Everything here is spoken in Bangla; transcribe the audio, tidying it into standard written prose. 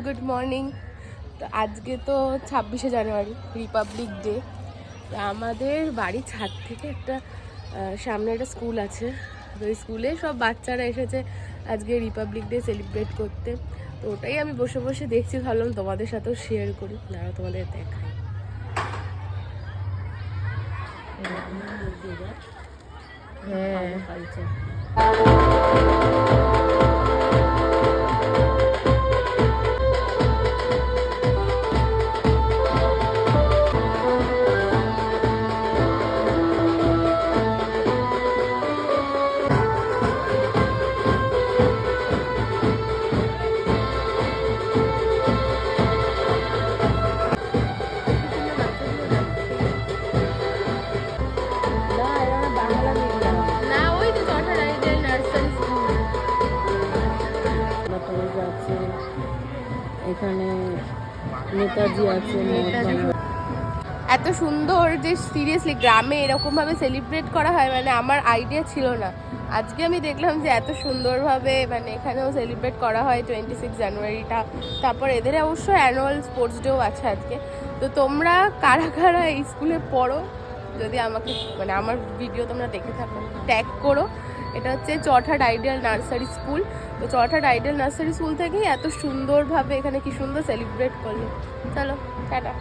Good morning. তো আজকে তো 26শে জানুয়ারি, রিপাবলিক ডে। আমাদের বাড়ির ছাদ থেকে একটা সামনে একটা স্কুল আছে, তো ওই স্কুলে সব বাচ্চারা এসেছে আজকে রিপাবলিক ডে সেলিব্রেট করতে। তো ওটাই আমি বসে বসে দেখছি, ভাবলাম তোমাদের সাথেও শেয়ার করি, দাঁড়াও তোমাদের দেখাই। হ্যাঁ এখানে নেতাজি আছে। এত সুন্দর যে সিরিয়াসলি গ্রামে এরকমভাবে সেলিব্রেট করা হয়, মানে আমার আইডিয়া ছিল না। আজকে আমি দেখলাম যে এত সুন্দরভাবে মানে এখানেও সেলিব্রেট করা হয় 26 জানুয়ারিটা। তারপর এদের অবশ্য অ্যানুয়াল স্পোর্টস ডেও আছে আজকে। তো তোমরা কারা কারা এই স্কুলে পড়ো, যদি আমাকে মানে আমার ভিডিও তোমরা দেখে থাকো, ট্যাগ করো। এটা হচ্ছে চটহাট আইডিয়াল নার্সারি স্কুল। তো চটহাট আইডিয়াল নার্সারি স্কুল থেকেই এত সুন্দরভাবে এখানে কি সুন্দর সেলিব্রেট করলো। চলো টাটা।